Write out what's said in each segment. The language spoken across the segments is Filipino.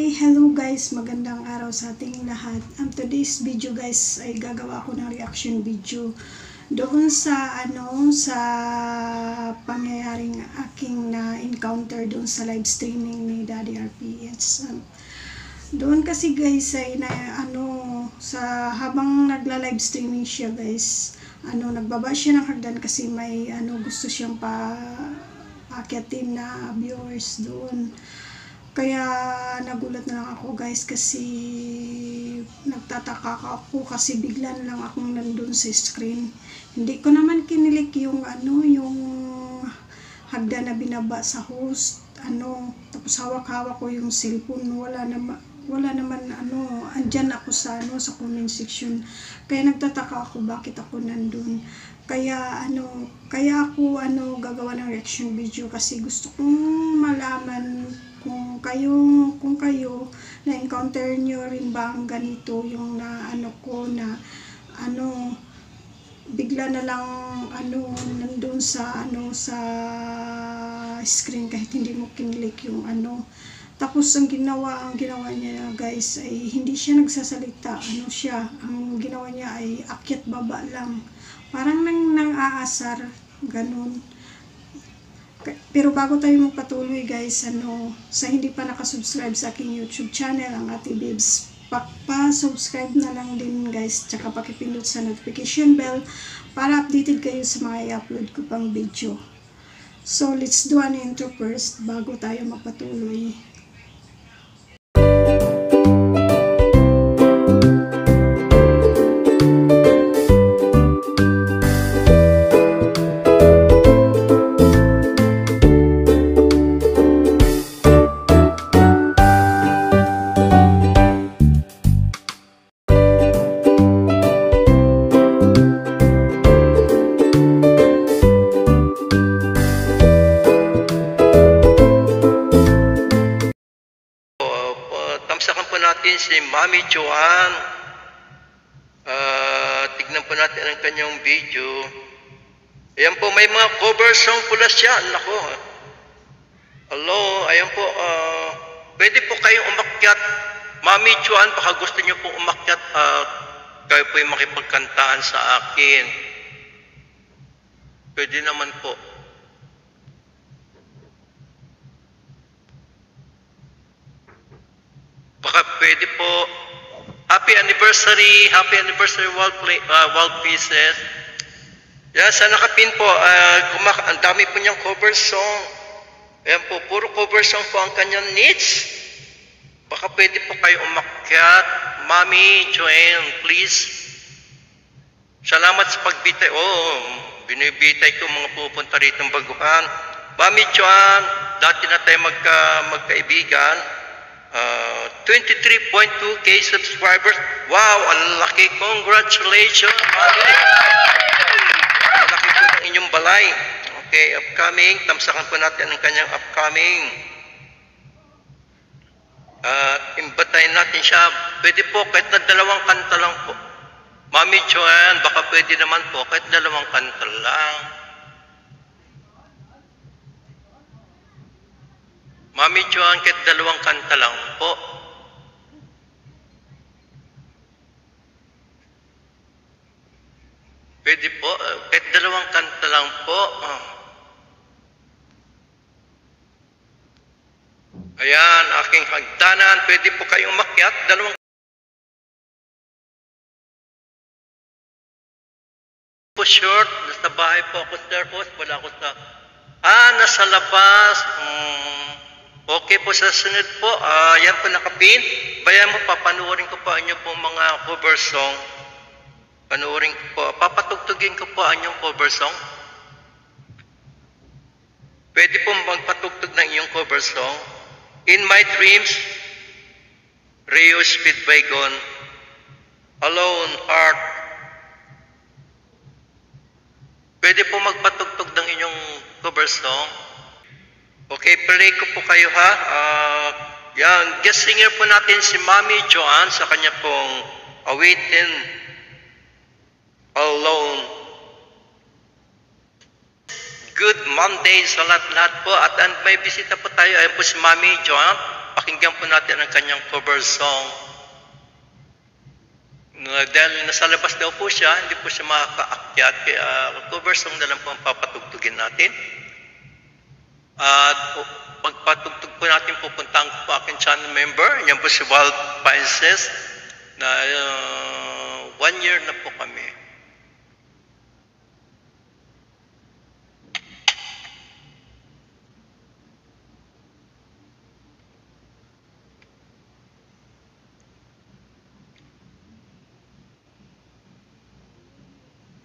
Hello guys, magandang araw sa ating lahat. Today's video guys ay gagawa ko ng reaction video doon sa sa pangyayaring aking na encounter doon sa live streaming ni Daddy RPH. Doon kasi guys ay sa habang nagla-live streaming siya guys, nagbaba siya ng hagdan kasi may gusto siyang akyatin na viewers doon. Kaya nagulat na lang ako guys kasi nagtataka ako kasi bigla na lang akong nandun sa screen. Hindi ko naman kinilik yung yung hagdan na binaba sa host. Tapos hawak-hawak ko yung cellphone. Wala naman andyan ako sa sa comment section. Kaya nagtataka ako bakit ako nandun. Kaya ako gagawa ng reaction video kasi gusto kong malaman kung kayo na-encounter nyo rin ba ang ganito, yung bigla na lang nandun sa screen kahit hindi mo kinilik yung tapos ang ginawa niya guys ay hindi siya nagsasalita, ang ginawa niya ay akyat baba lang, parang nang aasar ganun. Pero bago tayo magpatuloy guys, sa hindi pa nakasubscribe sa aking YouTube channel, ang Ate Bibs, pa-subscribe na lang din guys, tsaka pakipindot sa notification bell para updated kayo sa mga i-upload ko pang video. So let's do an intro first bago tayo magpatuloy. Si Mami Joan, tignan po natin ang kanyang video. Ayan po, may mga cover song pula siya. Nako, hello, ayan po, pwede po kayong umakyat. Mami Joan, baka gusto niyo po umakyat, kayo po yung makipagkantaan sa akin. Pwede naman po. Baka pwede po. Happy anniversary Wall Pieces. Yan, sa nakapin po, ang dami po niyang cover song. Ayan po, puro cover song po ang kanyang niche. Baka pwede po kayo umakyat. Mami Joan, please. Salamat sa pagbitay. Binibitay ko mga pupunta rito ng baguhan. Mami Joan, dati na tayo magkaibigan. 23.2k subscribers. Wow, ang laki. Congratulations, Mami. Ang laki po ng inyong balay. Okay, upcoming. Tamsakan po natin ang kanyang upcoming. Imbatayin natin siya. Pwede po kahit na 2 kanta lang po. Mami Joanne, baka pwede naman po kahit 2 kanta lang. Mami Joan, kahit 2 kanta lang po. Pwede po, kahit 2 kanta lang po. Ayan, aking hagdanan. Pwede po kayong umakyat. 2 po short. Nasa bahay po ako, sir. Wala ako sa... nasa labas. Okay po, sa sunod po, yan po nakapin. Bayan mo, papanuorin ko po ang inyong po mga cover song. Panuorin ko po, papatugtugin ko po ang inyong cover song. Pwede po magpatugtog ng inyong cover song. In My Dreams, Rio Speedway Gone, Alone Heart. Pwede po magpatugtog ng inyong cover song. Okay, play ko po kayo ha. Yan, guest singer po natin si Mami Joan sa kanya pong awitin Alone. Good Monday sa lahat-lahat po. At may bisita po tayo. Ayan po si Mami Joan. pakinggan po natin ang kanyang cover song. Dahil nasa labas daw po siya, hindi po siya makakaakyat, kaya cover song na lang po ang papatugtugin natin. At pagpatugtog po natin, pupuntahan ko po aking channel member, yan po si Wild Princess, na 1 year na po kami.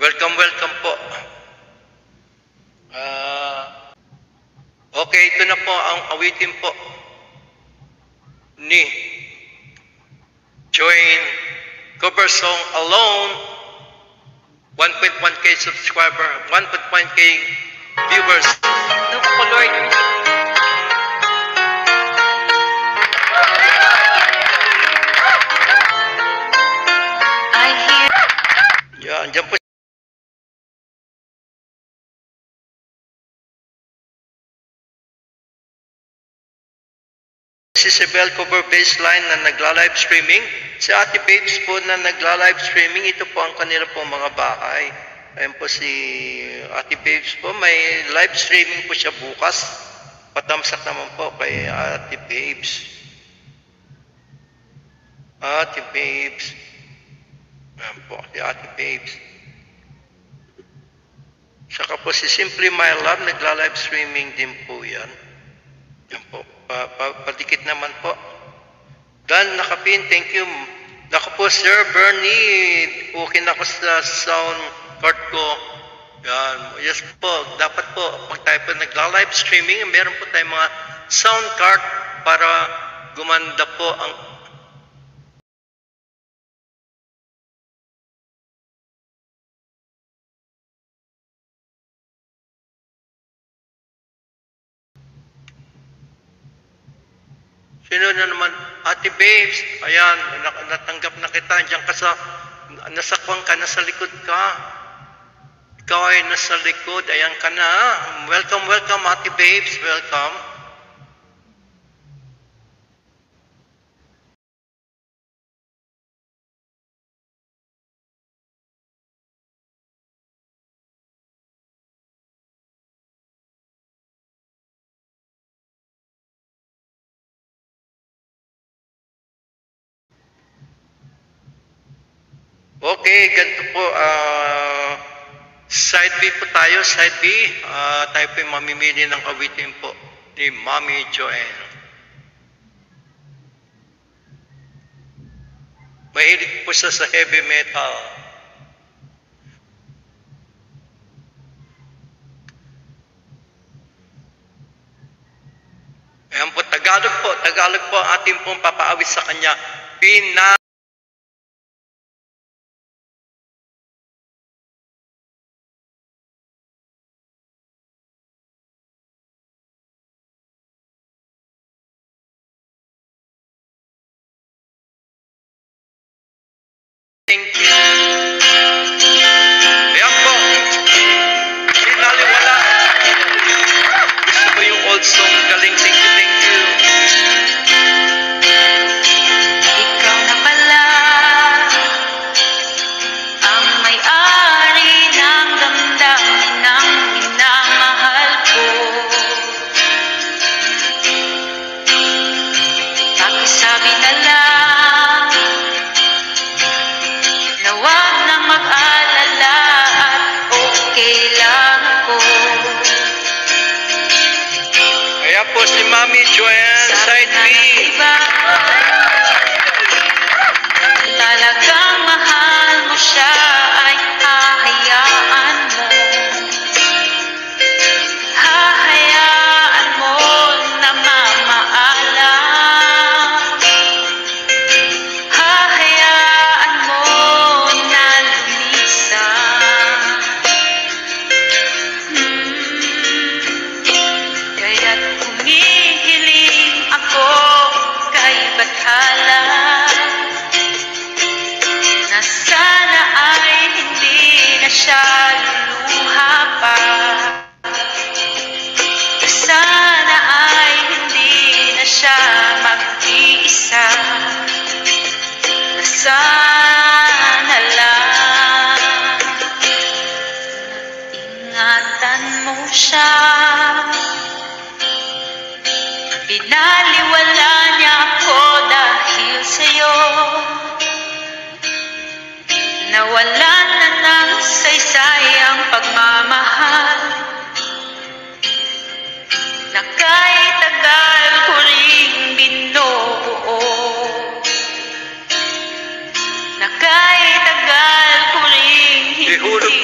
Welcome po. Okay, ito na po ang awitin po ni Join cover song Alone. 1.1k subscriber, 1.1k viewers. Look po, Lord. I hear. Yan, dyan po. Si Sibel cover baseline na nagla-live streaming. Si Ate Babes po na nagla-live streaming. Ito po ang kanila po mga bahay. Ayan po si Ate Babes po. May live streaming po siya bukas. Patamsak naman po kay Ate Babes. Ate Babes. Ayan po si Ate Babes. Saka po si Simply My Love nagla-live streaming din po yan. Yan po. Padikit naman po. Dan nakapin, thank you. Ako po, Sir Bernie. Okay na ako sa sound card ko. Yan. Yes po. Dapat po, pag tayo po nagla-live streaming, meron po tayong mga sound card para gumanda po ang Sino na naman? Ate Babes, ayan, natanggap na kita. Diyan ka sa, nasakwan ka, nasa likod ka. Ikaw ay nasa likod, ayan ka na. Welcome, Ate Babes, welcome. Okay, ganito po, side B po tayo, side B, tayo po yung mamimili ng awitin po ni Mommy Joanne. Mahilig po siya sa heavy metal. Ayan po, Tagalog po ang ating pong papaawit sa kanya. Thank you. Ayan po. Pinaliwala. Gusto mo yung old song? Galing. Thank you. Ikaw na pala ang may-ari ng damdamin ng minamahal ko. Pakisabi na lang na wag nang mag-alala at okay lang ako. Ayan po si Mommy Joanne, side B. Talagang mahal mo siya ay hahayaan mo. Hahayaan mo na mamaalam. Hahayaan mo na lumisan. Kaya't humihiling ako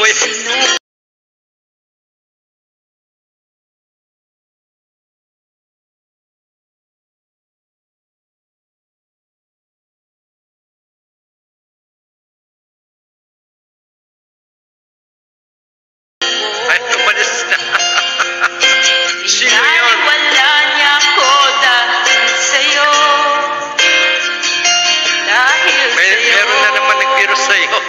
yan? Sino Ay, umalis na. Sino yun? Wala niya ako dahil sa'yo. Dahil sa'yo. Meron na naman nagbiro sa'yo.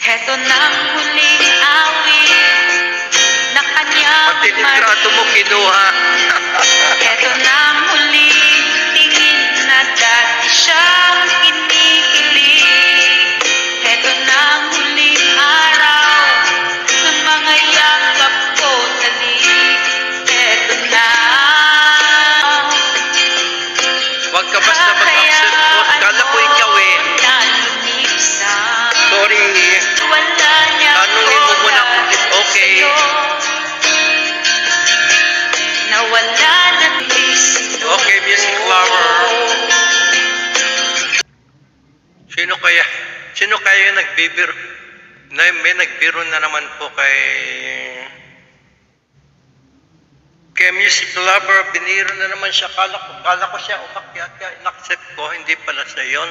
Heto nang huling awit na kanyang Pati litrato mo kinuha. Heto nang huling tingin na dati siyang kinikilig. Heto nang huling araw ng mga yakap ko talik. Heto na. Huwag ka basta mag-accept mo. Kala ko ikaw eh. Sorry. Wala niya Tanungin mo muna kung it's okay. Nawala na Okay, music lover. Sino kaya yung nagbibiro? May nagbiro na naman po kay music lover. Biniro na naman siya. Kala ko siya umakyat ka. In-accept ko. Hindi pala siya yun.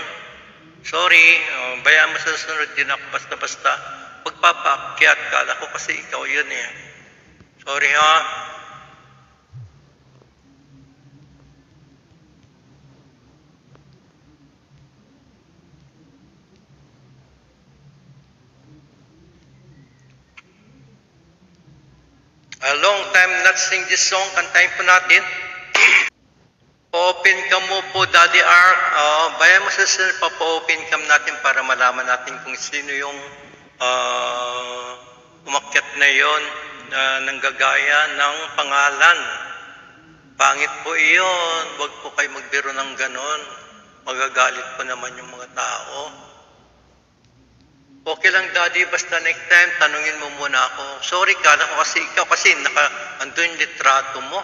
Sorry. Bayaan mo sa sunod din ako basta-basta. Pagpapaakyat. Kala ko kasi ikaw yun eh. Sorry ha. A long time not sing this song. Kantahin po natin. Open cam mo po, Daddy R. Bayan mo sa sunod, papa-open cam natin para malaman natin kung sino yung umakyat na yon na nanggagaya ng pangalan. Pangit po iyon. Huwag po kayo magbiro ng ganon. Magagalit po naman yung mga tao. Okay lang, Daddy, basta next time, tanungin mo muna ako. Sorry, kala ko kasi ikaw, kasi ando yung litrato mo.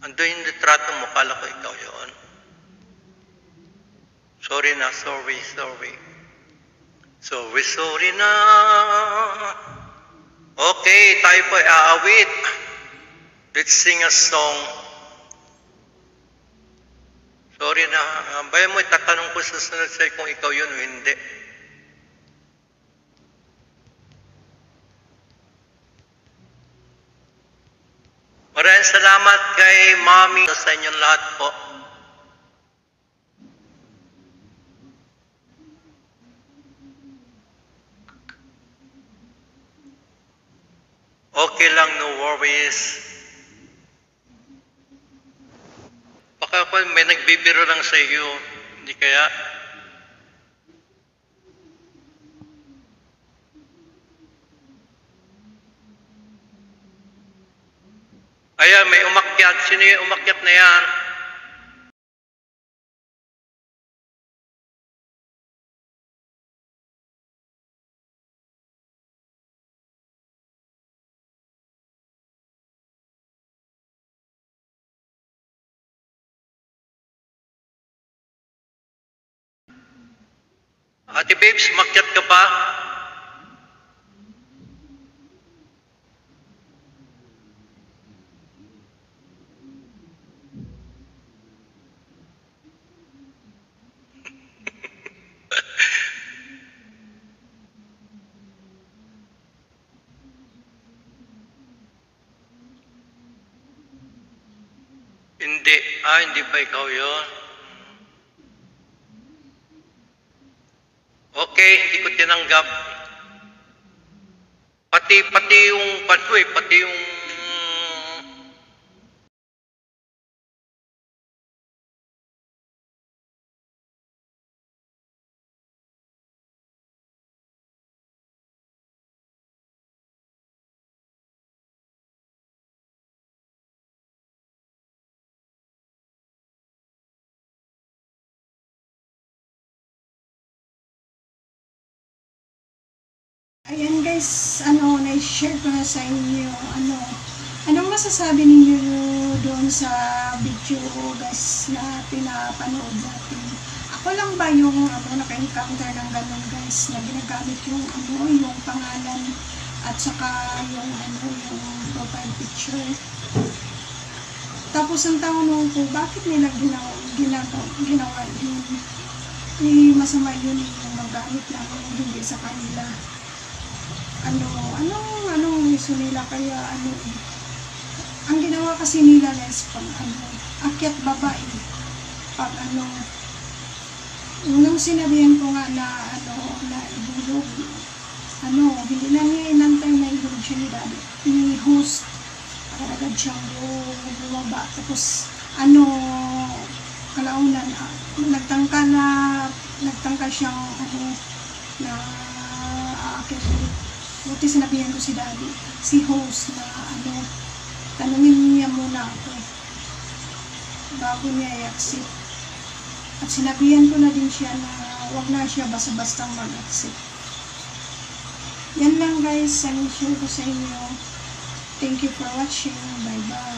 Ando yung litrato mo, kala ko ikaw yun. Sorry na, sorry. Sorry na. Okay, tayo po aawit. Let's sing a song. Sorry na, bayan mo, itatanong ko sa sunod sa'yo kung ikaw yun o hindi. Maraming salamat kay Mami sa inyong lahat po. Okay lang, no worries. Baka po may nagbibiro lang sa iyo, hindi kaya? Ayan, may umakyat. Sino yung umakyat na yan? Ate Babes, umakyat ka ba? Hindi. Hindi ba ikaw yun? Okay, hindi ko tinanggap. Pati yung pati yung Ayan guys, na-share ko na sa inyo, anong masasabi ninyo doon sa video guys na pinapanood natin. ako lang ba yung naka-encounter ng ganun guys, na ginagamit yung yung pangalan at saka yung yung profile picture. Tapos ang tanong ko, bakit nila ginawa yun? Masama yun yung magamit lang hindi sa kanila. Anong iso nila, kaya ang ginawa kasi nila guys, pag akyat babae, pag nung sinabihan ko nga na na ihulog, hindi na niya inantay na ihulog siya ni daddy, ni host, agad siyang bumaba. Tapos kalaunan nagtangka siyang na aakyat ulit. Buti sinabihan ko si daddy, si host, na tanungin niya muna ako bago niya i-accept. At sinabihan ko na din siya na wag na siya basta-basta mag-accept. Yan lang guys, ang share ko sa inyo. Thank you for watching. Bye bye.